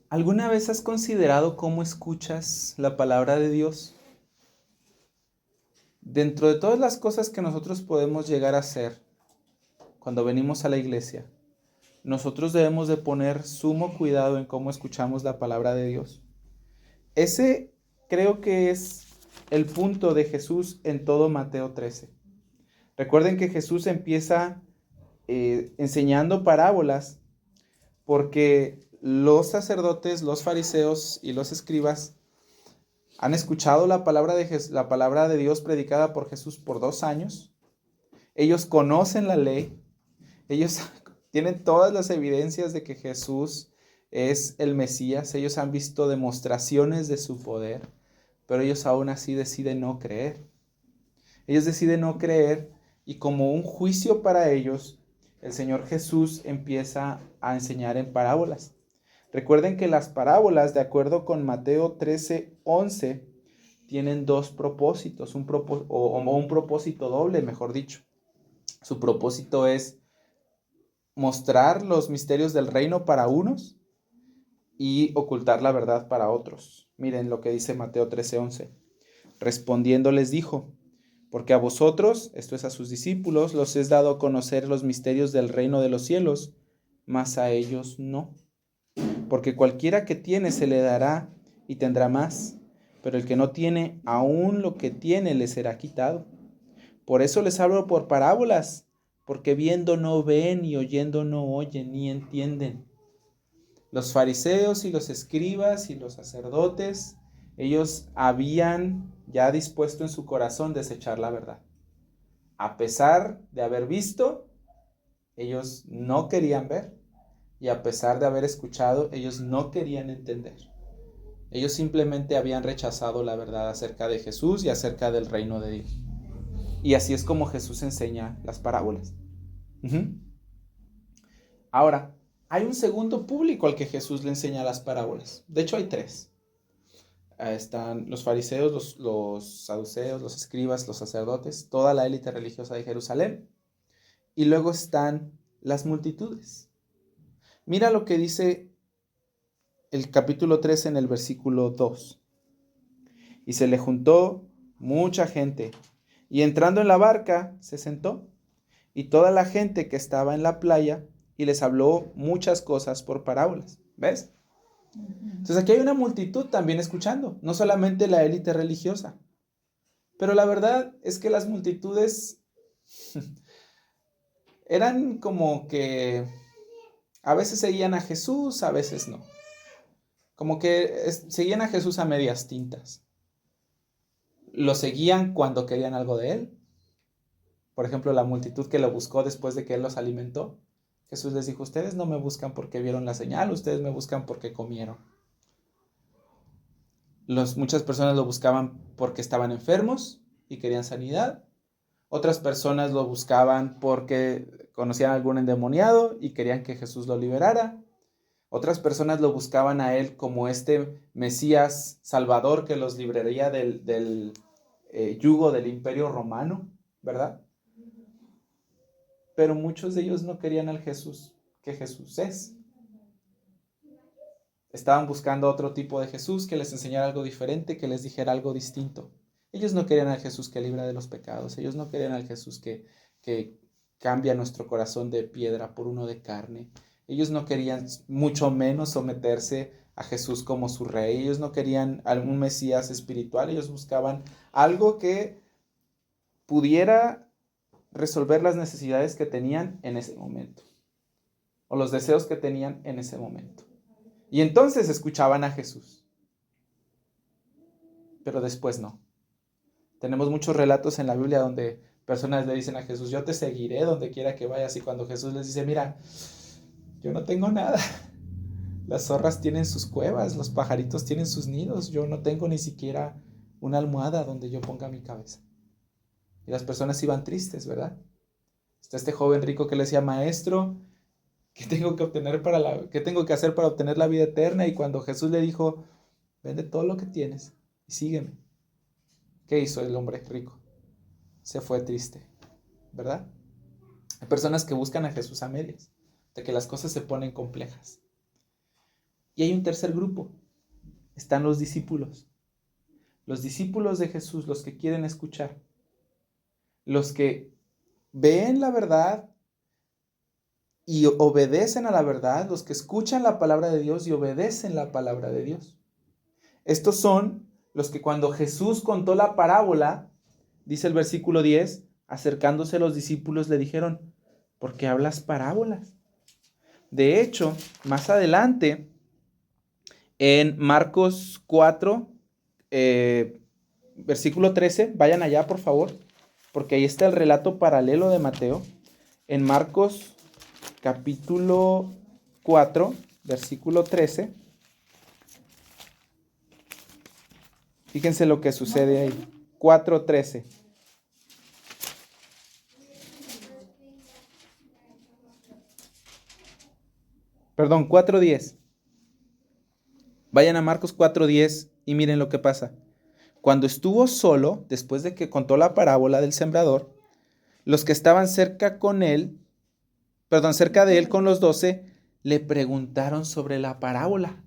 ¿Alguna vez has considerado cómo escuchas la palabra de Dios? Dentro de todas las cosas que nosotros podemos llegar a hacer cuando venimos a la iglesia, nosotros debemos de poner sumo cuidado en cómo escuchamos la palabra de Dios. Ese creo que es el punto de Jesús en todo Mateo 13. Recuerden que Jesús empieza enseñando parábolas porque los sacerdotes, los fariseos y los escribas han escuchado la palabra de Dios predicada por Jesús por 2 años. Ellos conocen la ley. Ellos tienen todas las evidencias de que Jesús es el Mesías. Ellos han visto demostraciones de su poder, pero ellos aún así deciden no creer. Ellos deciden no creer y como un juicio para ellos, el Señor Jesús empieza a enseñar en parábolas. Recuerden que las parábolas, de acuerdo con Mateo 13:11, tienen 2 propósitos, un propósito doble, mejor dicho. Su propósito es mostrar los misterios del reino para unos y ocultar la verdad para otros. Miren lo que dice Mateo 13:11. Respondiendo les dijo: porque a vosotros, esto es a sus discípulos, los es dado a conocer los misterios del reino de los cielos, mas a ellos no. Porque cualquiera que tiene se le dará y tendrá más, pero el que no tiene, aún lo que tiene le será quitado. Por eso les hablo por parábolas, porque viendo no ven y oyendo no oyen ni entienden. Los fariseos y los escribas y los sacerdotes, ellos habían ya dispuesto en su corazón desechar la verdad. A pesar de haber visto, ellos no querían ver. Y a pesar de haber escuchado, ellos no querían entender. Ellos simplemente habían rechazado la verdad acerca de Jesús y acerca del reino de Dios. Y así es como Jesús enseña las parábolas. Ahora, hay un segundo público al que Jesús le enseña las parábolas. De hecho, hay 3. Están los fariseos, los saduceos, los escribas, los sacerdotes, toda la élite religiosa de Jerusalén. Y luego están las multitudes. Mira lo que dice el capítulo 13 en el versículo 2. Y se le juntó mucha gente, y entrando en la barca se sentó, y toda la gente que estaba en la playa, y les habló muchas cosas por parábolas. ¿Ves? Entonces aquí hay una multitud también escuchando, no solamente la élite religiosa. Pero la verdad es que las multitudes eran como que a veces seguían a Jesús, a veces no. Como que seguían a Jesús a medias tintas. Lo seguían cuando querían algo de él. Por ejemplo, la multitud que lo buscó después de que él los alimentó. Jesús les dijo: ustedes no me buscan porque vieron la señal, ustedes me buscan porque comieron. Muchas personas lo buscaban porque estaban enfermos y querían sanidad. Otras personas lo buscaban porque conocían a algún endemoniado y querían que Jesús lo liberara. Otras personas lo buscaban a él como este Mesías Salvador que los libraría del yugo del Imperio Romano, ¿verdad? Pero muchos de ellos no querían al Jesús que Jesús es. Estaban buscando otro tipo de Jesús que les enseñara algo diferente, que les dijera algo distinto. Ellos no querían al Jesús que libra de los pecados. Ellos no querían al Jesús que cambia nuestro corazón de piedra por uno de carne. Ellos no querían mucho menos someterse a Jesús como su rey. Ellos no querían algún Mesías espiritual. Ellos buscaban algo que pudiera resolver las necesidades que tenían en ese momento, o los deseos que tenían en ese momento. Y entonces escuchaban a Jesús, pero después no. Tenemos muchos relatos en la Biblia donde personas le dicen a Jesús: yo te seguiré donde quiera que vayas. Y cuando Jesús les dice: mira, yo no tengo nada. Las zorras tienen sus cuevas, los pajaritos tienen sus nidos. Yo no tengo ni siquiera una almohada donde yo ponga mi cabeza. Y las personas iban tristes, ¿verdad? Está este joven rico que le decía: maestro, ¿qué tengo que hacer para obtener la vida eterna? Y cuando Jesús le dijo: vende todo lo que tienes y sígueme, ¿qué hizo el hombre rico? Se fue triste, ¿verdad? Hay personas que buscan a Jesús a medias, de que las cosas se ponen complejas. Y hay un tercer grupo. Están los discípulos. Los discípulos de Jesús, los que quieren escuchar. Los que ven la verdad y obedecen a la verdad. Los que escuchan la palabra de Dios y obedecen la palabra de Dios. Estos son los que cuando Jesús contó la parábola, dice el versículo 10, acercándose a los discípulos le dijeron, ¿por qué hablas parábolas? De hecho, más adelante, en Marcos 4, versículo 13, vayan allá por favor, porque ahí está el relato paralelo de Mateo. En Marcos capítulo 4, versículo 13, fíjense lo que sucede ahí. 4:13. Perdón, 4:10. Vayan a Marcos 4:10 y miren lo que pasa. Cuando estuvo solo, después de que contó la parábola del sembrador, los que estaban cerca de él con los 12, le preguntaron sobre la parábola.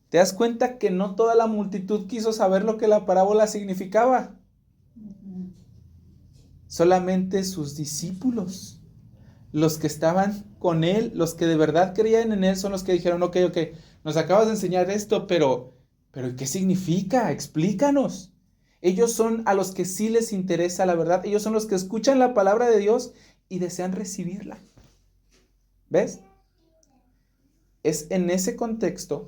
¿Te das cuenta que no toda la multitud quiso saber lo que la parábola significaba? Solamente sus discípulos, los que estaban con él, los que de verdad creían en él, son los que dijeron, ok, nos acabas de enseñar esto, pero ¿qué significa? Explícanos. Ellos son a los que sí les interesa la verdad. Ellos son los que escuchan la palabra de Dios y desean recibirla. ¿Ves? Es en ese contexto,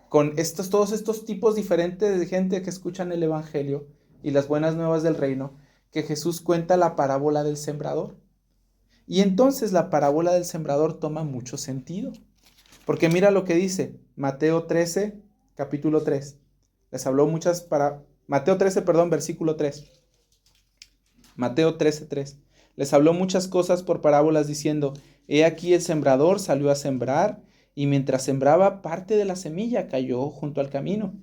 con todos estos tipos diferentes de gente que escuchan el evangelio y las buenas nuevas del reino, que Jesús cuenta la parábola del sembrador. Y entonces la parábola del sembrador toma mucho sentido. Porque mira lo que dice Mateo 13, capítulo 3. Les habló Mateo 13, versículo 3. Mateo 13, 3. Les habló muchas cosas por parábolas diciendo, he aquí el sembrador salió a sembrar, y mientras sembraba, parte de la semilla cayó junto al camino.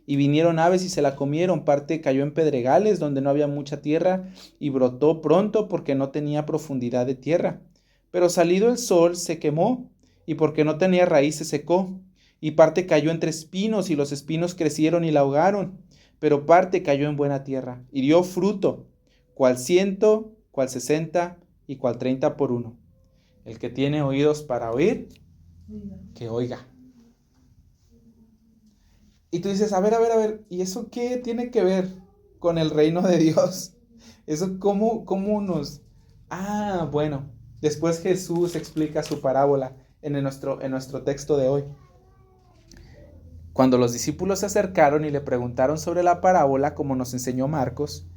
Y vinieron aves y se la comieron, parte cayó en pedregales donde no había mucha tierra, y brotó pronto porque no tenía profundidad de tierra. Pero salido el sol se quemó, y porque no tenía raíz se secó. Y parte cayó entre espinos, y los espinos crecieron y la ahogaron. Pero parte cayó en buena tierra, y dio fruto, cual 100, cual 60, y cual 30 por uno. El que tiene oídos para oír, que oiga. Y tú dices, a ver, ¿y eso qué tiene que ver con el reino de Dios? ¿Eso cómo nos...? Bueno, después Jesús explica su parábola en nuestro texto de hoy. Cuando los discípulos se acercaron y le preguntaron sobre la parábola, como nos enseñó Marcos,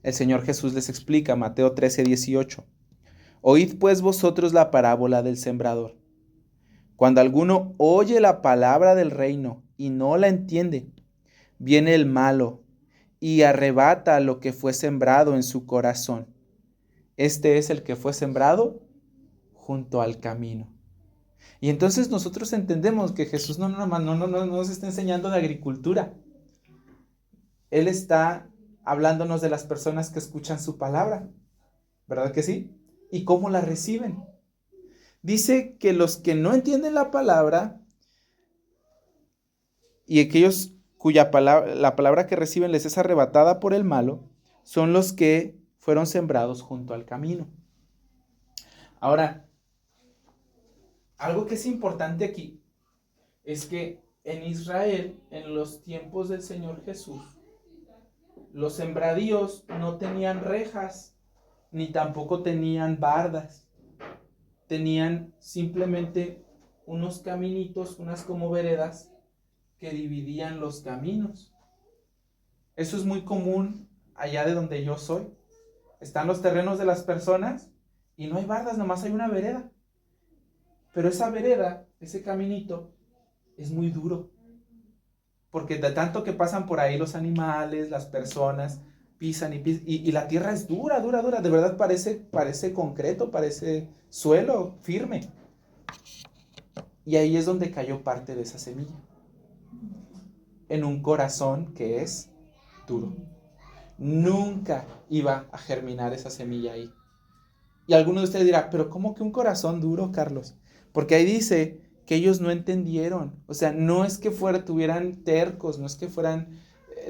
el Señor Jesús les explica, Mateo 13, 18. Oíd pues vosotros la parábola del sembrador. Cuando alguno oye la palabra del reino y no la entiende, viene el malo y arrebata lo que fue sembrado en su corazón. Este es el que fue sembrado junto al camino. Y entonces nosotros entendemos que Jesús no nos está enseñando de agricultura. Él está hablándonos de las personas que escuchan su palabra, ¿verdad que sí? Y cómo la reciben. Dice que los que no entienden la palabra y aquellos la palabra que reciben les es arrebatada por el malo, son los que fueron sembrados junto al camino. Ahora, algo que es importante aquí es que en Israel, en los tiempos del Señor Jesús, los sembradíos no tenían rejas, ni tampoco tenían bardas. Tenían simplemente unos caminitos, unas como veredas, que dividían los caminos. Eso es muy común allá de donde yo soy. Están los terrenos de las personas y no hay bardas, nomás hay una vereda. Pero esa vereda, ese caminito, es muy duro. Porque de tanto que pasan por ahí los animales, las personas, pisan y la tierra es dura. De verdad parece concreto, parece suelo firme. Y ahí es donde cayó parte de esa semilla. En un corazón que es duro. Nunca iba a germinar esa semilla ahí. Y alguno de ustedes dirá, pero ¿cómo que un corazón duro, Carlos? Porque ahí dice que ellos no entendieron. O sea, no es que tuvieran tercos, no es que fueran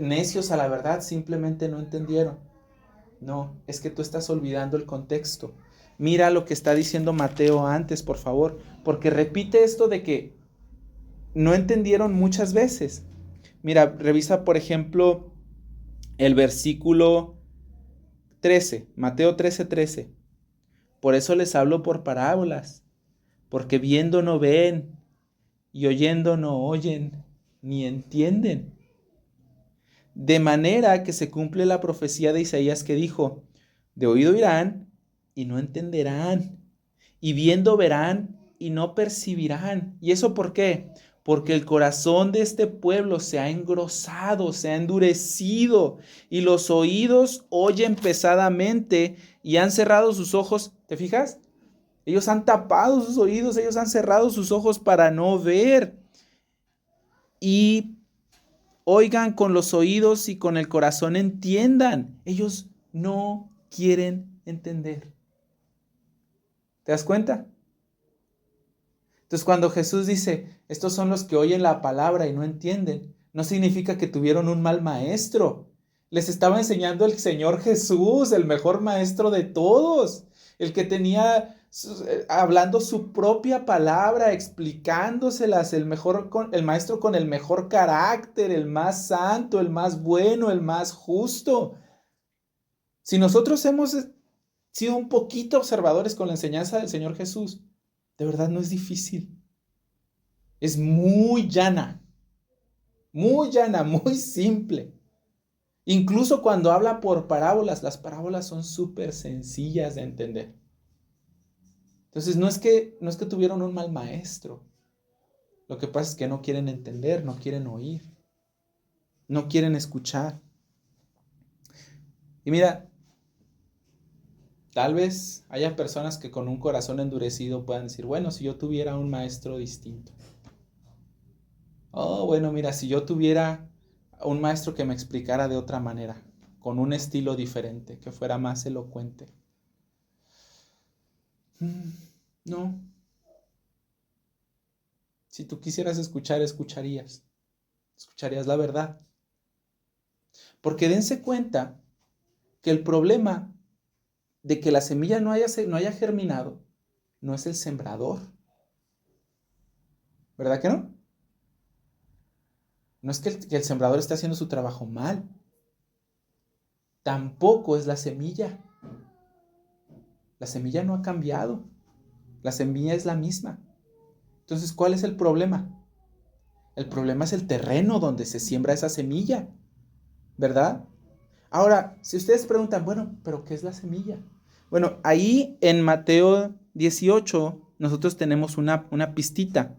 necios a la verdad, simplemente no entendieron. No, es que tú estás olvidando el contexto. Mira lo que está diciendo Mateo antes, por favor, porque repite esto de que no entendieron muchas veces. Mira, revisa, por ejemplo, el versículo 13, Mateo 13:13. Por eso les hablo por parábolas, porque viendo no ven y oyendo no oyen, ni entienden. De manera que se cumple la profecía de Isaías que dijo, de oído oirán y no entenderán, y viendo verán y no percibirán. ¿Y eso por qué? Porque el corazón de este pueblo se ha engrosado, se ha endurecido, y los oídos oyen pesadamente y han cerrado sus ojos. ¿Te fijas? Ellos han tapado sus oídos, ellos han cerrado sus ojos para no ver. Y oigan con los oídos y con el corazón entiendan. Ellos no quieren entender. ¿Te das cuenta? Entonces cuando Jesús dice, estos son los que oyen la palabra y no entienden, no significa que tuvieron un mal maestro. Les estaba enseñando el Señor Jesús, el mejor maestro de todos, el que tenía hablando su propia palabra, explicándoselas, el maestro con el mejor carácter, el más santo, el más bueno, el más justo. Si nosotros hemos sido un poquito observadores con la enseñanza del Señor Jesús, de verdad no es difícil. Es muy llana, muy simple. Incluso cuando habla por parábolas, las parábolas son súper sencillas de entender. Entonces no es que tuvieron un mal maestro. Lo que pasa es que no quieren entender, no quieren oír, no quieren escuchar. Y mira, tal vez haya personas que con un corazón endurecido puedan decir, bueno, si yo tuviera un maestro distinto. Oh, bueno, mira, si yo tuviera un maestro que me explicara de otra manera, con un estilo diferente, que fuera más elocuente. No. Si tú quisieras escuchar, escucharías la verdad. Porque dense cuenta que el problema de que la semilla no haya germinado no es el sembrador. ¿Verdad que no? No es que el sembrador esté haciendo su trabajo mal. Tampoco es la semilla. La semilla no ha cambiado. La semilla es la misma. Entonces, ¿cuál es el problema? El problema es el terreno donde se siembra esa semilla, ¿verdad? Ahora, si ustedes preguntan, bueno, ¿pero qué es la semilla? Bueno, ahí en Mateo 18 nosotros tenemos una pistita.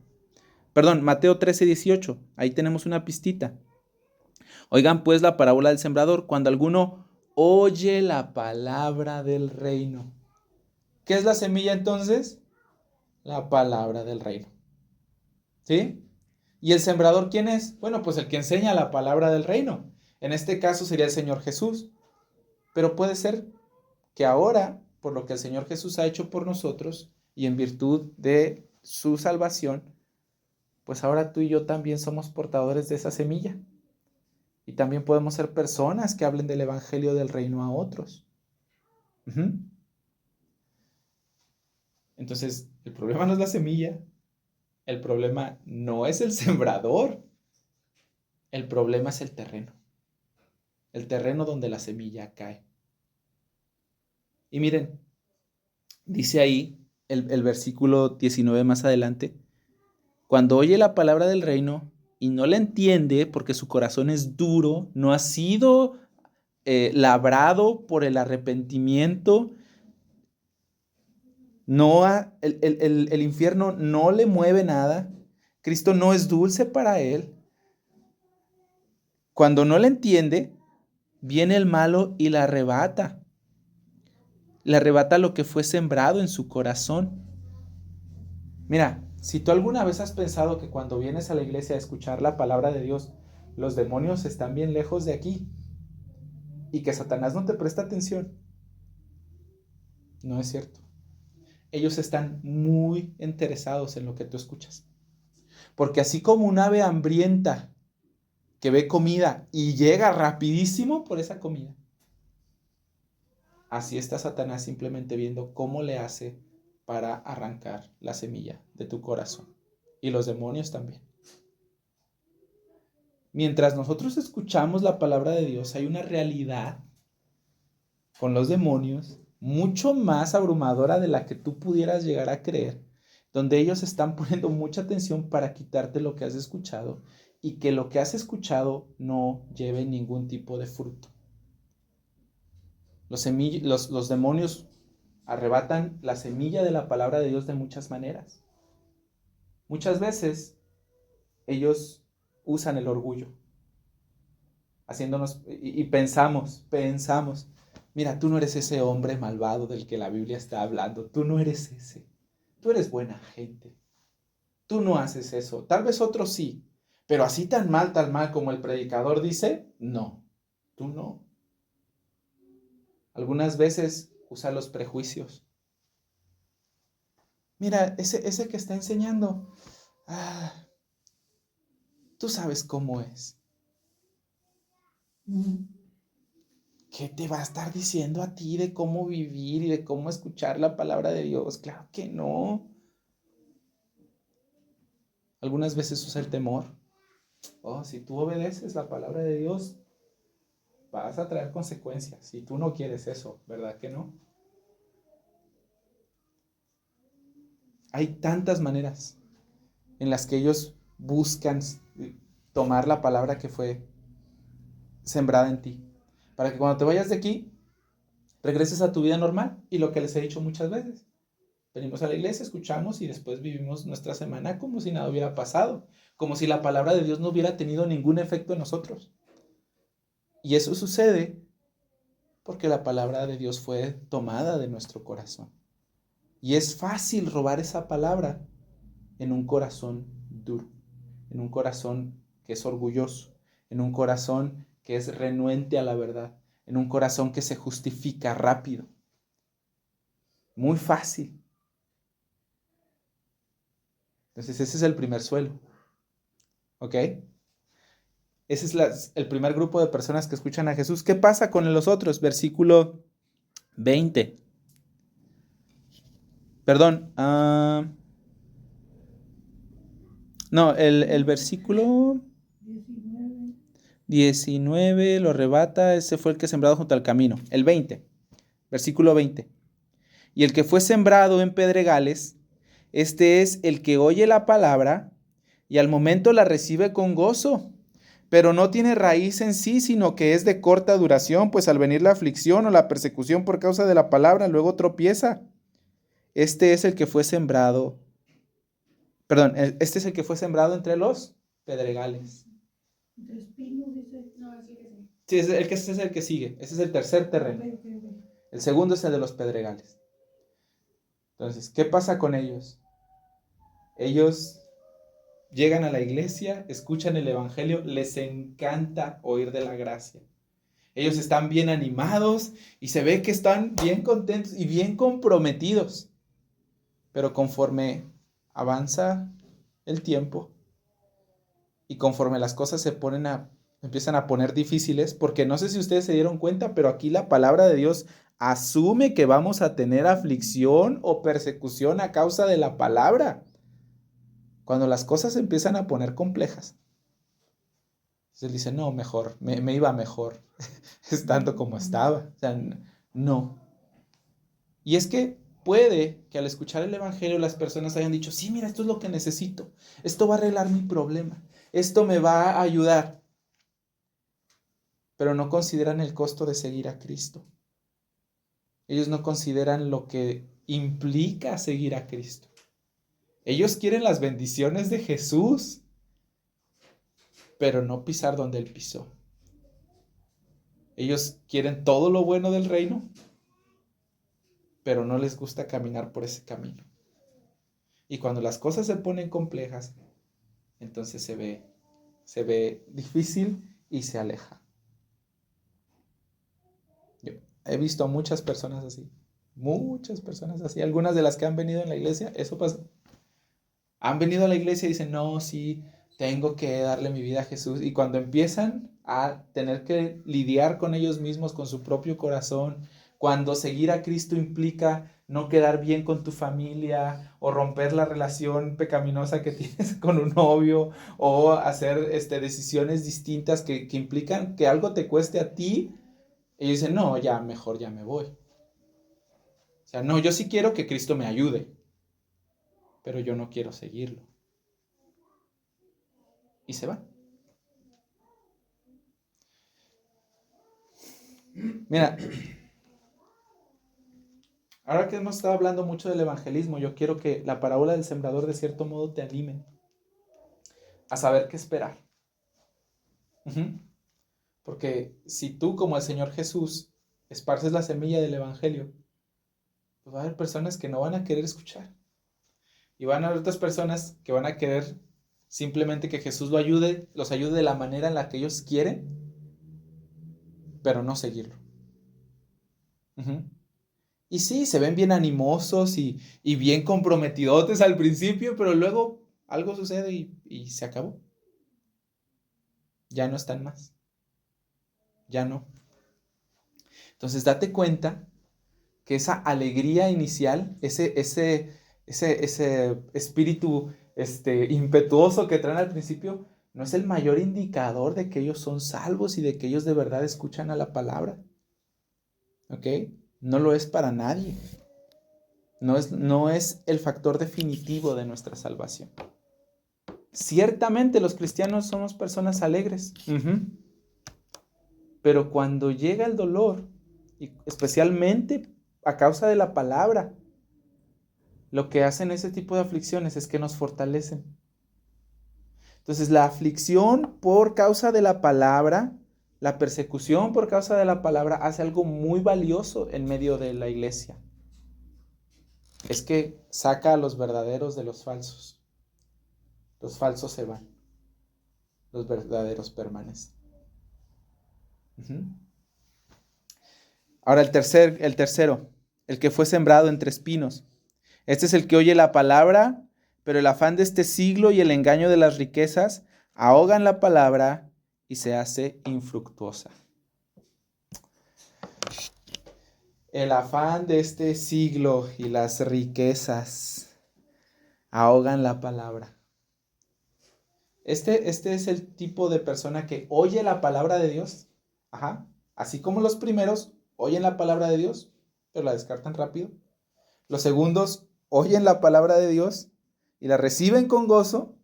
Perdón, Mateo 13:18, ahí tenemos una pistita. Oigan pues la parábola del sembrador, cuando alguno oye la palabra del reino. ¿Qué es la semilla entonces? La palabra del reino. ¿Sí? ¿Y el sembrador quién es? Bueno, pues el que enseña la palabra del reino. En este caso sería el Señor Jesús. Pero puede ser que ahora, por lo que el Señor Jesús ha hecho por nosotros y en virtud de su salvación, pues ahora tú y yo también somos portadores de esa semilla. Y también podemos ser personas que hablen del evangelio del reino a otros. Entonces, el problema no es la semilla, el problema no es el sembrador, el problema es el terreno donde la semilla cae. Y miren, dice ahí el versículo 19 más adelante, cuando oye la palabra del reino y no la entiende porque su corazón es duro, no ha sido labrado por el arrepentimiento, el infierno no le mueve nada, Cristo no es dulce para él. Cuando no la entiende, viene el malo y la arrebata. Le arrebata lo que fue sembrado en su corazón. Mira, si tú alguna vez has pensado que cuando vienes a la iglesia a escuchar la palabra de Dios, los demonios están bien lejos de aquí y que Satanás no te presta atención, no es cierto. Ellos están muy interesados en lo que tú escuchas. Porque así como un ave hambrienta que ve comida y llega rapidísimo por esa comida, así está Satanás simplemente viendo cómo le hace para arrancar la semilla de tu corazón. Y los demonios también. Mientras nosotros escuchamos la palabra de Dios, hay una realidad con los demonios mucho más abrumadora de la que tú pudieras llegar a creer, donde ellos están poniendo mucha atención para quitarte lo que has escuchado y que lo que has escuchado no lleve ningún tipo de fruto. Los demonios arrebatan la semilla de la palabra de Dios de muchas maneras. Muchas veces ellos usan el orgullo, haciéndonos, y pensamos, mira, tú no eres ese hombre malvado del que la Biblia está hablando, tú no eres ese, tú eres buena gente, tú no haces eso, tal vez otros sí, pero así tan mal como el predicador dice, no, tú no. Algunas veces usa los prejuicios. Mira, ese que está enseñando, tú sabes cómo es. ¿Qué te va a estar diciendo a ti de cómo vivir y de cómo escuchar la palabra de Dios? Claro que no. Algunas veces usa el temor. Oh, si tú obedeces la palabra de Dios, vas a traer consecuencias. Si tú no quieres eso, ¿verdad que no? Hay tantas maneras en las que ellos buscan tomar la palabra que fue sembrada en ti, para que cuando te vayas de aquí, regreses a tu vida normal. Y lo que les he dicho muchas veces, venimos a la iglesia, escuchamos y después vivimos nuestra semana como si nada hubiera pasado, como si la palabra de Dios no hubiera tenido ningún efecto en nosotros. Y eso sucede porque la palabra de Dios fue tomada de nuestro corazón. Y es fácil robar esa palabra en un corazón duro, en un corazón que es orgulloso, en un corazón que es renuente a la verdad, en un corazón que se justifica rápido. Muy fácil. Entonces ese es el primer suelo. ¿Ok? Ese es el primer grupo de personas que escuchan a Jesús. ¿Qué pasa con los otros? Versículo 20. Perdón. No, el versículo 19 lo arrebata. Ese fue el que sembrado junto al camino. El 20. Versículo 20. Y el que fue sembrado en pedregales, este es el que oye la palabra y al momento la recibe con gozo, pero no tiene raíz en sí, sino que es de corta duración, pues al venir la aflicción o la persecución por causa de la palabra, luego tropieza. Este es el que fue sembrado, este es el que fue sembrado entre los pedregales. Sí, ese es el que sigue, ese es el tercer terreno. El segundo es el de los pedregales. Entonces, ¿qué pasa con ellos? Ellos llegan a la iglesia, escuchan el evangelio, les encanta oír de la gracia. Ellos están bien animados y se ve que están bien contentos y bien comprometidos. Pero conforme avanza el tiempo y conforme las cosas empiezan a poner difíciles, porque no sé si ustedes se dieron cuenta, pero aquí la palabra de Dios asume que vamos a tener aflicción o persecución a causa de la palabra. Cuando las cosas empiezan a poner complejas, se dice, no, mejor, me iba mejor estando como estaba. O sea, no. Y es que puede que al escuchar el evangelio las personas hayan dicho, sí, mira, esto es lo que necesito, esto va a arreglar mi problema, esto me va a ayudar, pero no consideran el costo de seguir a Cristo. Ellos no consideran lo que implica seguir a Cristo. Ellos quieren las bendiciones de Jesús, pero no pisar donde Él pisó. Ellos quieren todo lo bueno del reino, pero no les gusta caminar por ese camino. Y cuando las cosas se ponen complejas, entonces se ve difícil y se aleja. Yo he visto a muchas personas así, algunas de las que han venido en la iglesia, eso pasa. Han venido a la iglesia y dicen, no, sí, tengo que darle mi vida a Jesús. Y cuando empiezan a tener que lidiar con ellos mismos, con su propio corazón, cuando seguir a Cristo implica no quedar bien con tu familia o romper la relación pecaminosa que tienes con un novio o hacer decisiones distintas que implican que algo te cueste a ti, ellos dicen, no, ya mejor ya me voy. O sea, no, yo sí quiero que Cristo me ayude, pero yo no quiero seguirlo. Y se van. Mira, ahora que hemos estado hablando mucho del evangelismo, yo quiero que la parábola del sembrador de cierto modo te anime a saber qué esperar. Porque si tú, como el Señor Jesús, esparces la semilla del evangelio, pues va a haber personas que no van a querer escuchar. Y van a haber otras personas que van a querer simplemente que Jesús los ayude de la manera en la que ellos quieren, pero no seguirlo. Y sí, se ven bien animosos y bien comprometidotes al principio, pero luego algo sucede y se acabó. Ya no están más. Ya no. Entonces date cuenta que esa alegría inicial, ese espíritu impetuoso que traen al principio, no es el mayor indicador de que ellos son salvos y de que ellos de verdad escuchan a la palabra. ¿Ok? No lo es para nadie. No es el factor definitivo de nuestra salvación. Ciertamente los cristianos somos personas alegres. Pero cuando llega el dolor, y especialmente a causa de la palabra, lo que hacen ese tipo de aflicciones es que nos fortalecen. Entonces, la aflicción por causa de la palabra, la persecución por causa de la palabra, hace algo muy valioso en medio de la iglesia. Es que saca a los verdaderos de los falsos. Los falsos se van. Los verdaderos permanecen. Ahora el tercero, el que fue sembrado entre espinos. Este es el que oye la palabra, pero el afán de este siglo y el engaño de las riquezas ahogan la palabra y se hace infructuosa. El afán de este siglo y las riquezas ahogan la palabra. Este es el tipo de persona que oye la palabra de Dios, así como los primeros oyen la palabra de Dios, pero la descartan rápido. Los segundos oyen la palabra de Dios y la reciben con gozo,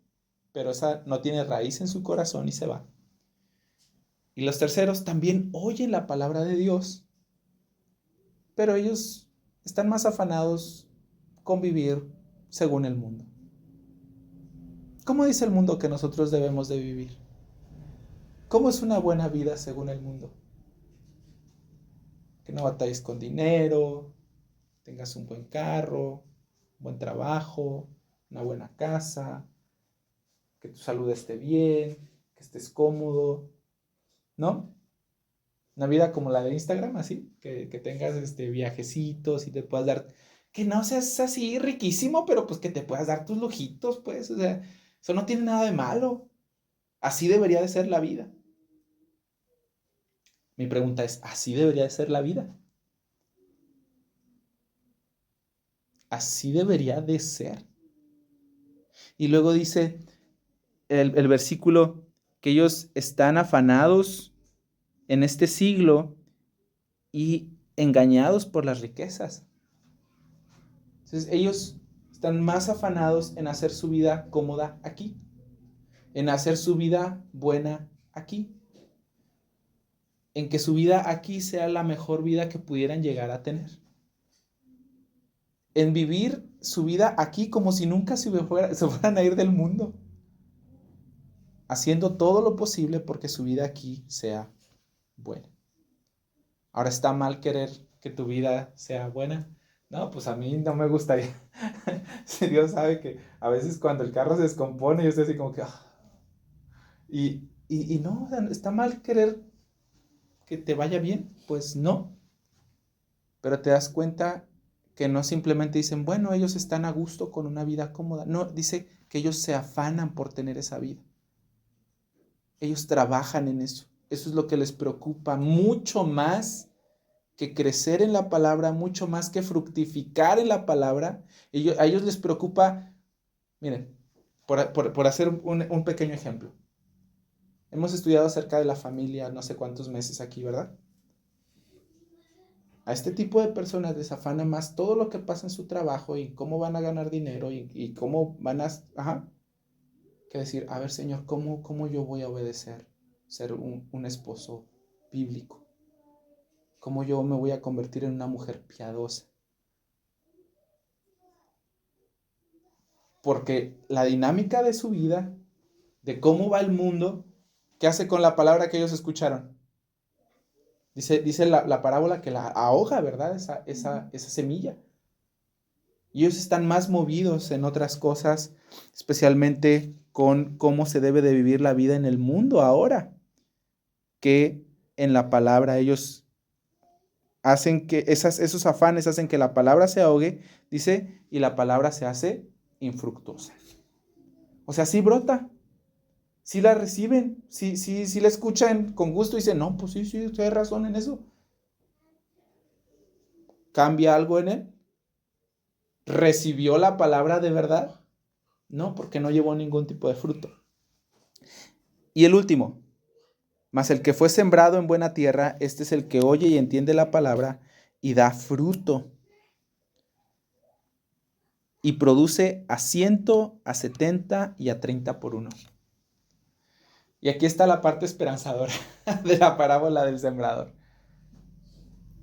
pero esa no tiene raíz en su corazón y se va. Y los terceros también oyen la palabra de Dios, pero ellos están más afanados con vivir según el mundo. ¿Cómo dice el mundo que nosotros debemos de vivir? ¿Cómo es una buena vida según el mundo? Que no batalles con dinero, tengas un buen carro, un buen trabajo, una buena casa, que tu salud esté bien, que estés cómodo, ¿no? Una vida como la de Instagram, así, que tengas viajecitos y te puedas dar, que no seas así riquísimo, pero pues que te puedas dar tus lujitos, pues, o sea, eso no tiene nada de malo. Así debería de ser la vida. Mi pregunta es, ¿así debería de ser la vida? Así debería de ser. Y luego dice el versículo que ellos están afanados en este siglo y engañados por las riquezas. Entonces ellos están más afanados en hacer su vida cómoda aquí, en hacer su vida buena aquí, en que su vida aquí sea la mejor vida que pudieran llegar a tener, en vivir su vida aquí como si nunca se fueran a ir del mundo, haciendo todo lo posible porque su vida aquí sea buena. Ahora, ¿está mal querer que tu vida sea buena? No, pues a mí no me gustaría. Si Dios sabe que a veces cuando el carro se descompone, yo estoy así como que... Y no, ¿está mal querer que te vaya bien? Pues no. Pero te das cuenta que no simplemente dicen, bueno, ellos están a gusto con una vida cómoda. No, dice que ellos se afanan por tener esa vida. Ellos trabajan en eso. Eso es lo que les preocupa mucho más que crecer en la palabra, mucho más que fructificar en la palabra. A ellos les preocupa, miren, por hacer un pequeño ejemplo. Hemos estudiado acerca de la familia no sé cuántos meses aquí, ¿verdad? A este tipo de personas les afana más todo lo que pasa en su trabajo y cómo van a ganar dinero y cómo van a... que decir, a ver, Señor, ¿cómo yo voy a obedecer? Ser un esposo bíblico. ¿Cómo yo me voy a convertir en una mujer piadosa? Porque la dinámica de su vida, de cómo va el mundo, ¿qué hace con la palabra que ellos escucharon? Dice la parábola que la ahoga, ¿verdad? Esa semilla. Y ellos están más movidos en otras cosas, especialmente con cómo se debe de vivir la vida en el mundo ahora, que en la palabra. Ellos hacen que esos afanes hacen que la palabra se ahogue, dice, y la palabra se hace infructuosa. O sea, sí brota, sí la reciben, sí la escuchan con gusto y dicen, no, pues sí, usted hay razón en eso. ¿Cambia algo en él? ¿Recibió la palabra de verdad? No, porque no llevó ningún tipo de fruto. Y el último, mas el que fue sembrado en buena tierra, este es el que oye y entiende la palabra y da fruto. Y produce a 100, a 70 y a 30 por uno. Y aquí está la parte esperanzadora de la parábola del sembrador.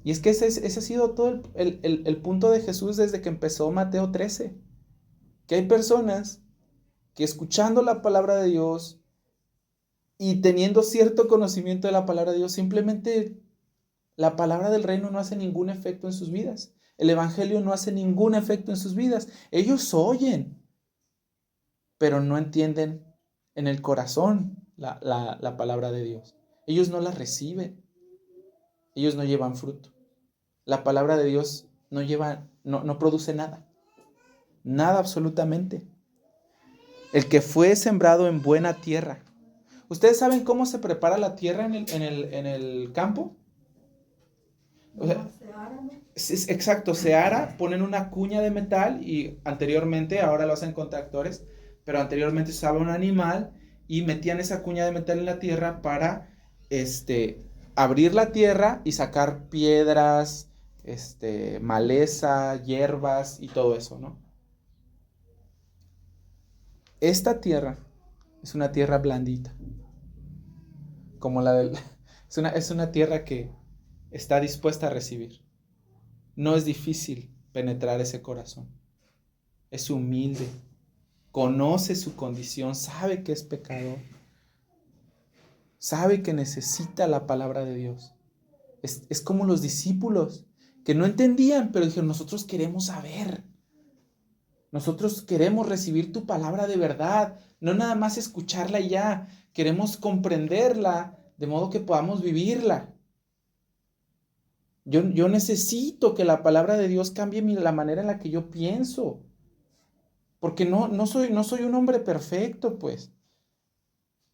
Y es que ese ha sido todo el punto de Jesús desde que empezó Mateo 13. Que hay personas que escuchando la palabra de Dios y teniendo cierto conocimiento de la palabra de Dios, simplemente la palabra del reino no hace ningún efecto en sus vidas. El evangelio no hace ningún efecto en sus vidas. Ellos oyen, pero no entienden en el corazón la palabra de Dios. Ellos no la reciben. Ellos no llevan fruto. La palabra de Dios no produce nada. Nada absolutamente. El que fue sembrado en buena tierra. ¿Ustedes saben cómo se prepara la tierra en el campo? O sea, exacto, se ara, ponen una cuña de metal y anteriormente, ahora lo hacen con tractores, pero anteriormente se usaba un animal y metían esa cuña de metal en la tierra para abrir la tierra y sacar piedras, maleza, hierbas y todo eso, ¿no? Esta tierra es una tierra blandita, como la del... Es una tierra que está dispuesta a recibir. No es difícil penetrar ese corazón. Es humilde, conoce su condición, sabe que es pecador, sabe que necesita la palabra de Dios. Es como los discípulos que no entendían, pero dijeron, nosotros queremos saber. Nosotros queremos recibir tu palabra de verdad, no nada más escucharla y ya. Queremos comprenderla de modo que podamos vivirla. Yo necesito que la palabra de Dios cambie la manera en la que yo pienso. Porque no soy un hombre perfecto, pues.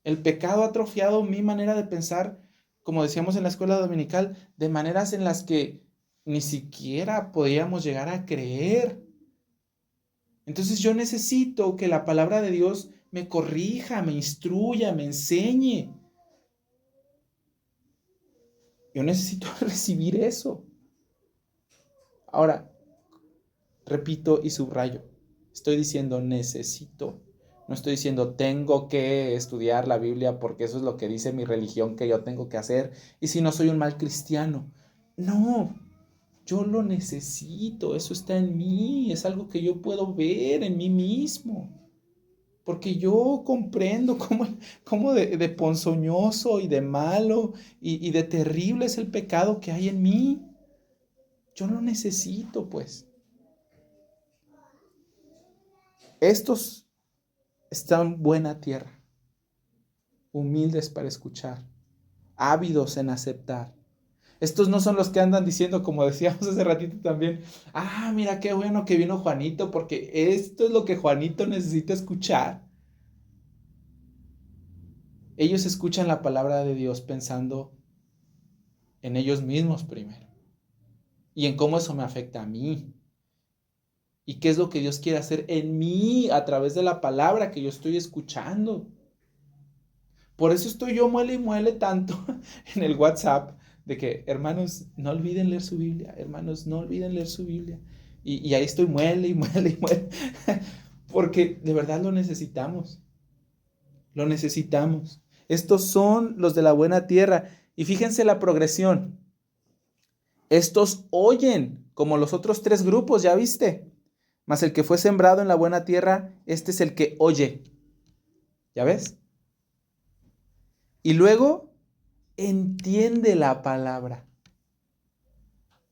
El pecado ha atrofiado mi manera de pensar, como decíamos en la escuela dominical, de maneras en las que ni siquiera podíamos llegar a creer. Entonces yo necesito que la palabra de Dios me corrija, me instruya, me enseñe. Yo necesito recibir eso. Ahora, repito y subrayo, estoy diciendo necesito. No estoy diciendo tengo que estudiar la Biblia porque eso es lo que dice mi religión que yo tengo que hacer. Y si no soy un mal cristiano. No, yo lo necesito. Eso está en mí. Es algo que yo puedo ver en mí mismo. Porque yo comprendo cómo de ponzoñoso y de malo y de terrible es el pecado que hay en mí. Yo lo necesito, pues. Estos están en buena tierra, humildes para escuchar, ávidos en aceptar. Estos no son los que andan diciendo, como decíamos hace ratito también, mira qué bueno que vino Juanito, porque esto es lo que Juanito necesita escuchar. Ellos escuchan la palabra de Dios pensando en ellos mismos primero y en cómo eso me afecta a mí y qué es lo que Dios quiere hacer en mí a través de la palabra que yo estoy escuchando. Por eso estoy yo muele y muele tanto en el WhatsApp de que, hermanos, no olviden leer su Biblia, hermanos, no olviden leer su Biblia. Y ahí estoy muele y muele y muele, porque de verdad lo necesitamos, lo necesitamos. Estos son los de la buena tierra. Y fíjense la progresión. Estos oyen, como los otros tres grupos, ¿ya viste? Mas el que fue sembrado en la buena tierra, este es el que oye. ¿Ya ves? Y luego entiende la palabra.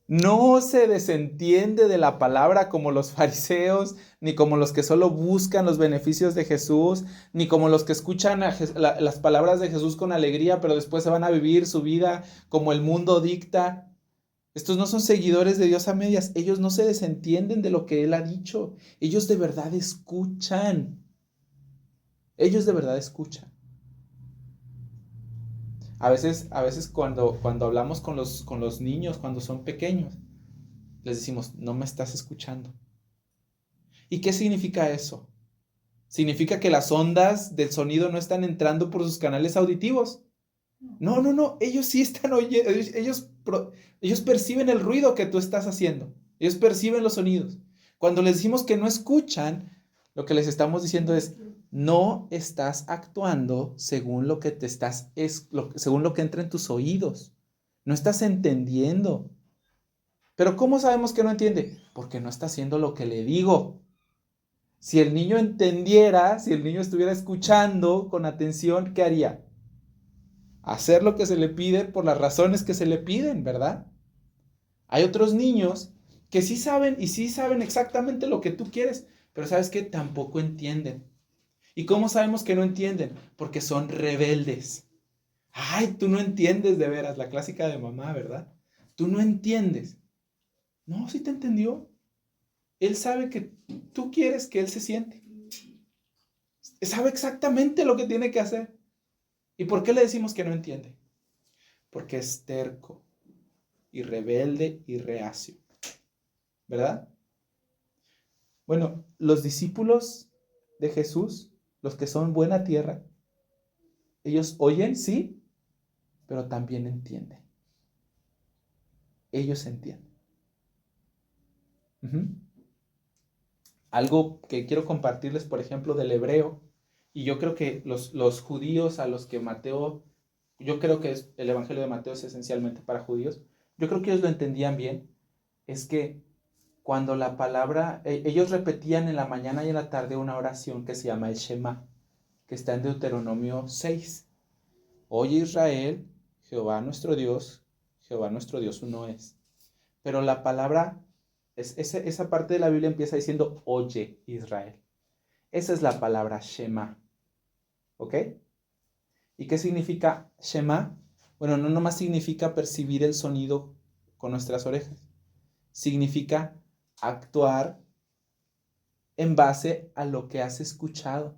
No se desentiende de la palabra como los fariseos, ni como los que solo buscan los beneficios de Jesús, ni como los que escuchan las palabras de Jesús con alegría, pero después se van a vivir su vida como el mundo dicta. Estos no son seguidores de Dios a medias. Ellos no se desentienden de lo que Él ha dicho. Ellos de verdad escuchan. Ellos de verdad escuchan. A veces cuando hablamos con los niños, cuando son pequeños, les decimos, no me estás escuchando. ¿Y qué significa eso? ¿Significa que las ondas del sonido no están entrando por sus canales auditivos? No. Ellos sí están oyendo. Ellos perciben el ruido que tú estás haciendo. Ellos perciben los sonidos. Cuando les decimos que no escuchan, lo que les estamos diciendo es, no estás actuando según lo que según lo que entra en tus oídos. No estás entendiendo. Pero ¿cómo sabemos que no entiende? Porque no está haciendo lo que le digo. Si el niño entendiera, si el niño estuviera escuchando con atención, ¿qué haría? Hacer lo que se le pide por las razones que se le piden, ¿verdad? Hay otros niños que sí saben y sí saben exactamente lo que tú quieres, pero ¿sabes qué? Tampoco entienden. ¿Y cómo sabemos que no entienden? Porque son rebeldes. Ay, tú no entiendes de veras, la clásica de mamá, ¿verdad? Tú no entiendes. No, sí te entendió. Él sabe que tú quieres que él se siente. Sabe exactamente lo que tiene que hacer. ¿Y por qué le decimos que no entiende? Porque es terco y rebelde y reacio, ¿verdad? Bueno, los discípulos de Jesús, los que son buena tierra, ellos oyen, sí, pero también entienden. Ellos entienden. Algo que quiero compartirles, por ejemplo, del hebreo, y yo creo que los judíos a los que Mateo, yo creo que el Evangelio de Mateo es esencialmente para judíos, yo creo que ellos lo entendían bien, es que cuando la palabra, ellos repetían en la mañana y en la tarde una oración que se llama el Shema, que está en Deuteronomio 6. Oye Israel, Jehová nuestro Dios uno es. Pero la palabra, esa parte de la Biblia empieza diciendo, oye Israel. Esa es la palabra Shema. ¿Ok? ¿Y qué significa Shema? Bueno, no nomás significa percibir el sonido con nuestras orejas. Significa actuar en base a lo que has escuchado.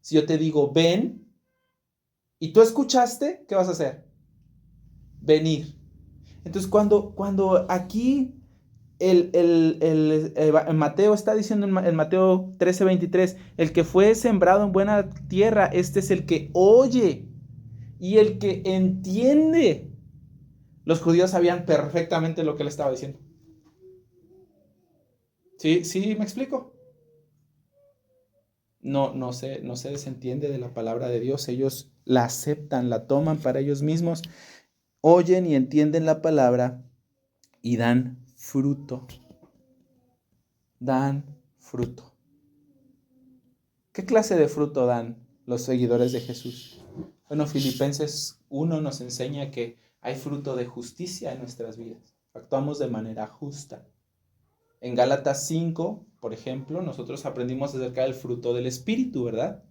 Si yo te digo, ven, y tú escuchaste, ¿qué vas a hacer? Venir. Entonces, cuando aquí Mateo está diciendo en Mateo 13:23, el que fue sembrado en buena tierra, este es el que oye y el que entiende. Los judíos sabían perfectamente lo que él estaba diciendo. ¿Sí me explico? No se desentiende de la palabra de Dios. Ellos la aceptan, la toman para ellos mismos, oyen y entienden la palabra y dan fruto. Dan fruto. ¿Qué clase de fruto dan los seguidores de Jesús? Bueno, Filipenses 1 nos enseña que hay fruto de justicia en nuestras vidas. Actuamos de manera justa. En Gálatas 5, por ejemplo, nosotros aprendimos acerca del fruto del Espíritu, ¿verdad?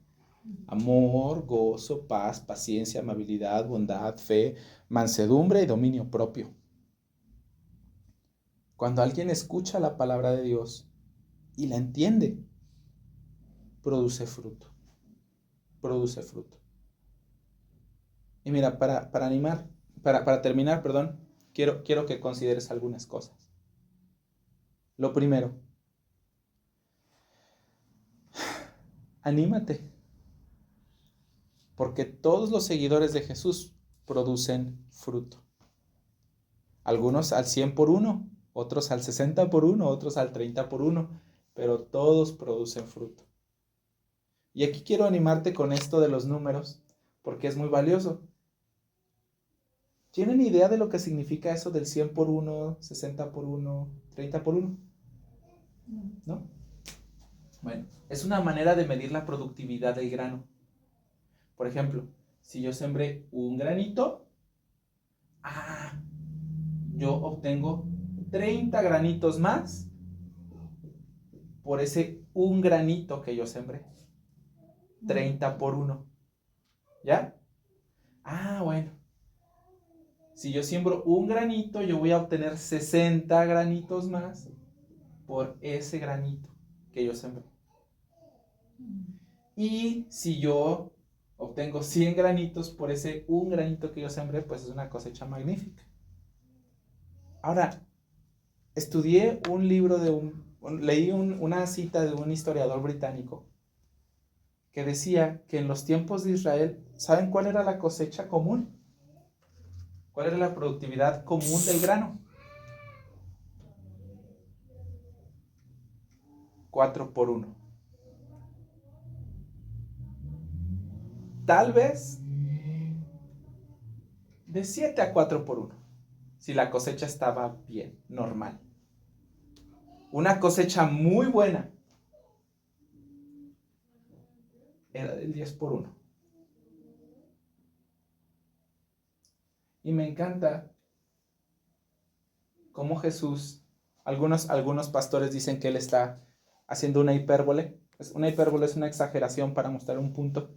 Amor, gozo, paz, paciencia, amabilidad, bondad, fe, mansedumbre y dominio propio. Cuando alguien escucha la palabra de Dios y la entiende, produce fruto. Produce fruto. Y mira, para terminar, perdón, quiero que consideres algunas cosas. Lo primero, anímate, porque todos los seguidores de Jesús producen fruto. Algunos al 100 por uno, otros al 60 por uno, otros al 30 por uno, pero todos producen fruto. Y aquí quiero animarte con esto de los números, porque es muy valioso. ¿Tienen idea de lo que significa eso del 100 por 1, 60 por 1, 30 por 1? ¿No? Bueno, es una manera de medir la productividad del grano. Por ejemplo, si yo sembré un granito, yo obtengo 30 granitos más por ese un granito que yo sembré. 30 por 1. ¿Ya? Bueno. Si yo siembro un granito, yo voy a obtener 60 granitos más por ese granito que yo sembré. Y si yo obtengo 100 granitos por ese un granito que yo sembré, pues es una cosecha magnífica. Ahora, estudié un libro leí una cita de un historiador británico que decía que en los tiempos de Israel, ¿saben cuál era la cosecha común? ¿Cuál era la productividad común del grano? 4 por 1. Tal vez de 7 a 4 por 1, si la cosecha estaba bien, normal. Una cosecha muy buena era del 10 por 1. Y me encanta cómo Jesús, algunos pastores dicen que él está haciendo una hipérbole. Una hipérbole es una exageración para mostrar un punto.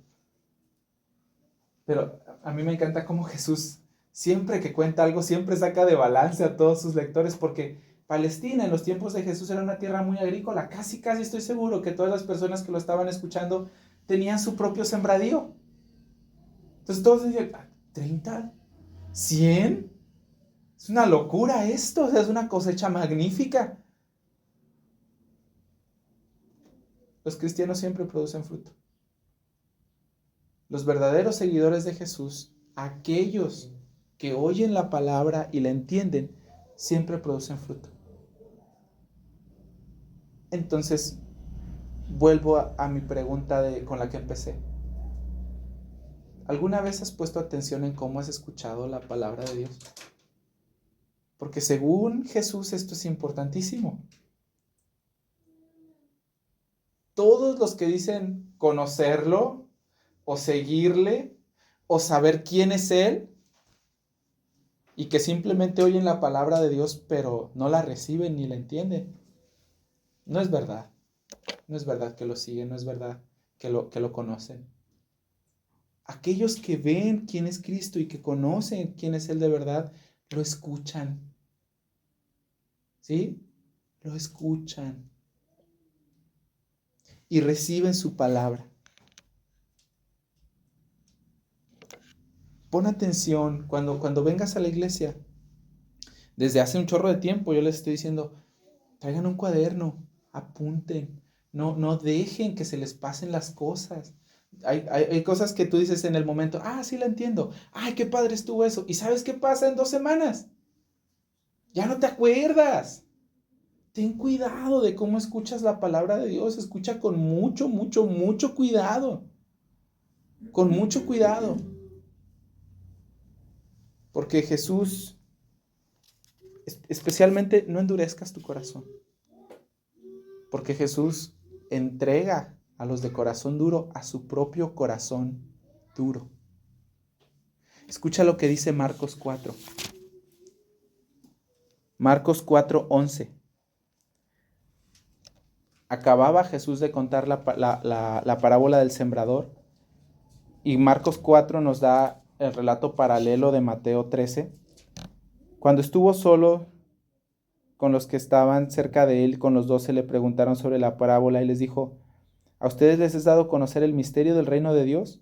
Pero a mí me encanta cómo Jesús, siempre que cuenta algo, siempre saca de balance a todos sus lectores, porque Palestina en los tiempos de Jesús era una tierra muy agrícola. Casi estoy seguro que todas las personas que lo estaban escuchando tenían su propio sembradío. Entonces todos decían, 30, 100, es una locura esto, o sea, es una cosecha magnífica. Los cristianos siempre producen fruto. Los verdaderos seguidores de Jesús, aquellos que oyen la palabra y la entienden, siempre producen fruto. Entonces, vuelvo a mi pregunta con la que empecé. ¿Alguna vez has puesto atención en cómo has escuchado la palabra de Dios? Porque según Jesús esto es importantísimo. Todos los que dicen conocerlo o seguirle o saber quién es Él y que simplemente oyen la palabra de Dios pero no la reciben ni la entienden, no es verdad. No es verdad que lo siguen, no es verdad que lo conocen. Aquellos que ven quién es Cristo y que conocen quién es Él de verdad, lo escuchan. ¿Sí? Lo escuchan. Y reciben su palabra. Pon atención cuando vengas a la iglesia. Desde hace un chorro de tiempo yo les estoy diciendo, traigan un cuaderno, apunten, no dejen que se les pasen las cosas. Hay cosas que tú dices en el momento, sí la entiendo, ay, qué padre estuvo eso. ¿Y sabes qué pasa en 2 semanas? Ya no te acuerdas. Ten cuidado de cómo escuchas la palabra de Dios. Escucha con mucho, mucho, mucho cuidado. Con mucho cuidado. Porque Jesús, especialmente, no endurezcas tu corazón. Porque Jesús entrega a los de corazón duro a su propio corazón duro. Escucha lo que dice Marcos 4. Marcos 4:11. Acababa Jesús de contar la parábola del sembrador Y Marcos 4 nos da el relato paralelo de Mateo 13. Cuando estuvo solo con los que estaban cerca de él, con los 12, le preguntaron sobre la parábola y les dijo: ¿A ustedes les es dado a conocer el misterio del reino de Dios?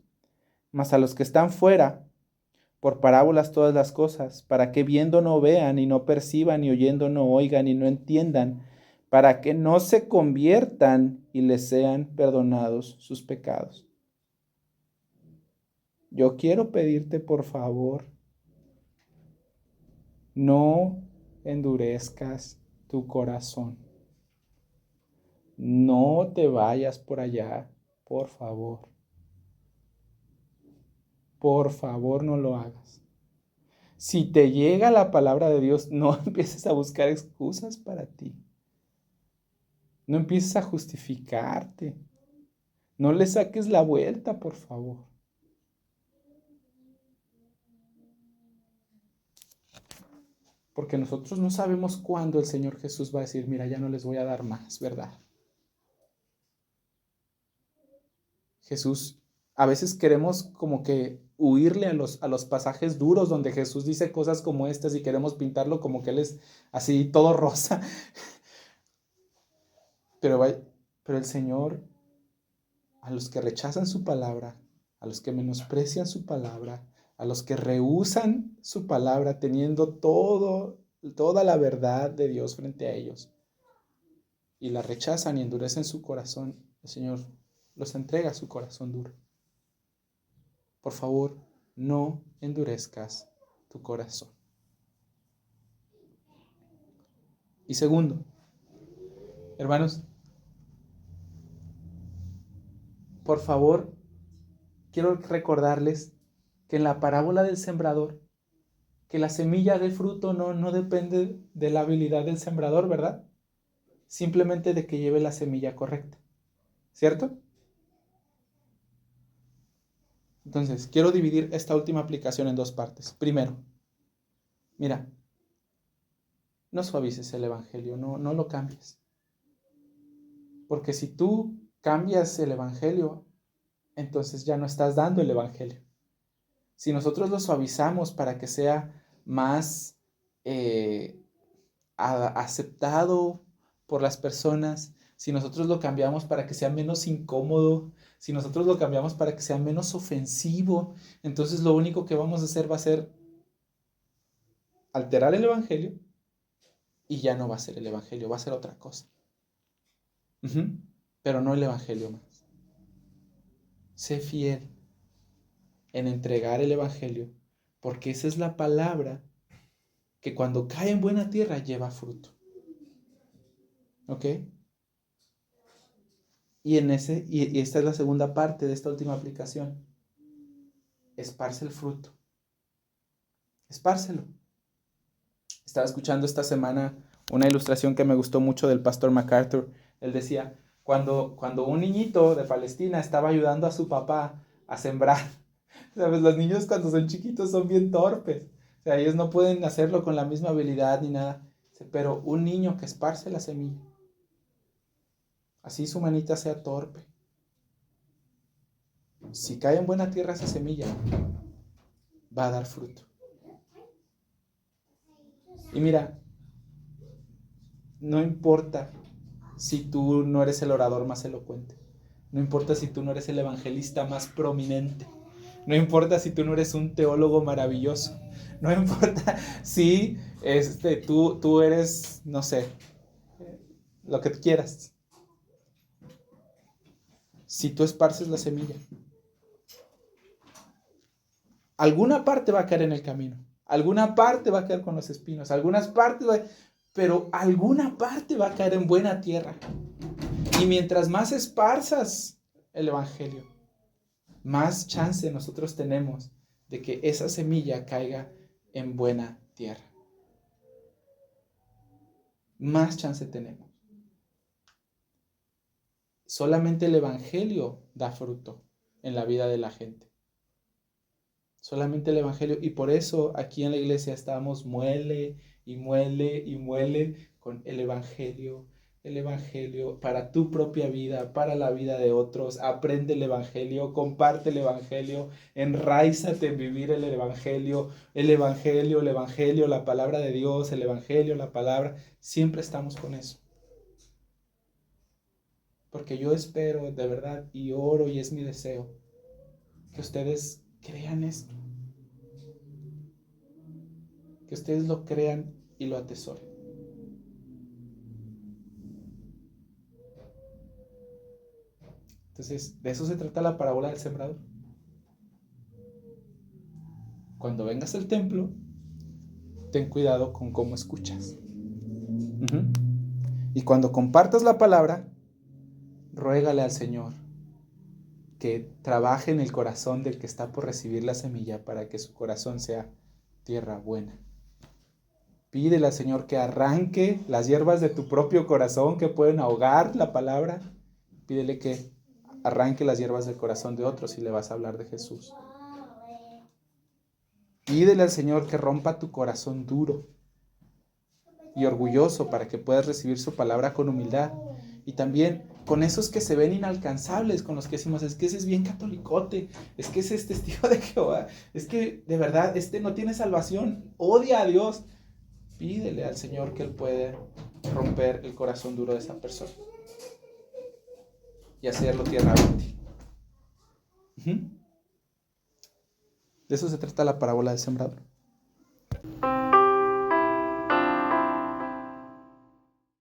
Mas a los que están fuera, por parábolas todas las cosas, para que viendo no vean y no perciban y oyendo no oigan y no entiendan, para que no se conviertan y les sean perdonados sus pecados. Yo quiero pedirte, por favor, no endurezcas tu corazón. No te vayas por allá, por favor. Por favor, no lo hagas. Si te llega la palabra de Dios, no empieces a buscar excusas para ti. No empieces a justificarte. No le saques la vuelta, por favor. Porque nosotros no sabemos cuándo el Señor Jesús va a decir: mira, ya no les voy a dar más, ¿verdad? Jesús, a veces queremos como que huirle a los pasajes duros donde Jesús dice cosas como estas y queremos pintarlo como que Él es así todo rosa. Pero el Señor, a los que rechazan su palabra, a los que menosprecian su palabra, a los que rehúsan su palabra teniendo toda la verdad de Dios frente a ellos y la rechazan y endurecen su corazón, el Señor los entrega a su corazón duro. Por favor, no endurezcas tu corazón. Y segundo, hermanos, por favor, quiero recordarles que en la parábola del sembrador, que la semilla de fruto no depende de la habilidad del sembrador, ¿verdad? Simplemente de que lleve la semilla correcta, ¿cierto? Entonces, quiero dividir esta última aplicación en dos partes. Primero, mira, no suavices el evangelio, no lo cambies. Porque si tú cambias el evangelio, entonces ya no estás dando el evangelio. Si nosotros lo suavizamos para que sea más aceptado por las personas, si nosotros lo cambiamos para que sea menos incómodo, si nosotros lo cambiamos para que sea menos ofensivo, entonces lo único que vamos a hacer va a ser alterar el evangelio y ya no va a ser el evangelio, va a ser otra cosa. Pero no el evangelio más. Sé fiel en entregar el evangelio, porque esa es la palabra que cuando cae en buena tierra lleva fruto. ¿Ok? Y esta es la segunda parte de esta última aplicación. Esparce el fruto. Espárcelo. Estaba escuchando esta semana una ilustración que me gustó mucho del pastor MacArthur. Él decía, cuando un niñito de Palestina estaba ayudando a su papá a sembrar, ¿sabes? Los niños cuando son chiquitos son bien torpes. O sea, ellos no pueden hacerlo con la misma habilidad ni nada. Pero un niño que esparce la semilla, así su manita sea torpe, si cae en buena tierra esa semilla, va a dar fruto. Y mira, no importa si tú no eres el orador más elocuente, no importa si tú no eres el evangelista más prominente, no importa si tú no eres un teólogo maravilloso, no importa si tú eres, no sé, lo que quieras. Si tú esparces la semilla, alguna parte va a caer en el camino, alguna parte va a caer con los espinos, pero alguna parte va a caer en buena tierra. Y mientras más esparzas el evangelio, más chance nosotros tenemos de que esa semilla caiga en buena tierra. Más chance tenemos. Solamente el evangelio da fruto en la vida de la gente. Solamente el evangelio. Y por eso aquí en la iglesia estamos muele y muele y muele con el evangelio, el Evangelio para tu propia vida, para la vida de otros. Aprende el Evangelio, comparte el Evangelio, enraízate en vivir el Evangelio, el Evangelio, el Evangelio, la palabra de Dios, el Evangelio, la palabra. Siempre estamos con eso. Porque yo espero de verdad y oro y es mi deseo que ustedes crean esto. Que ustedes lo crean y lo atesoren. Entonces, de eso se trata la parábola del sembrador. Cuando vengas al templo, ten cuidado con cómo escuchas. Y cuando compartas la palabra, ruégale al Señor que trabaje en el corazón del que está por recibir la semilla para que su corazón sea tierra buena. Pídele al Señor que arranque las hierbas de tu propio corazón que pueden ahogar la palabra. Pídele que arranque las hierbas del corazón de otros si le vas a hablar de Jesús. Pídele al Señor que rompa tu corazón duro y orgulloso para que puedas recibir su palabra con humildad. Y también con esos que se ven inalcanzables, con los que decimos, es que ese es bien catolicote, es que ese es testigo de Jehová, es que de verdad este no tiene salvación, odia a Dios. Pídele al Señor que Él puede romper el corazón duro de esa persona y hacerlo tierra fértil. De eso se trata la parábola del sembrador.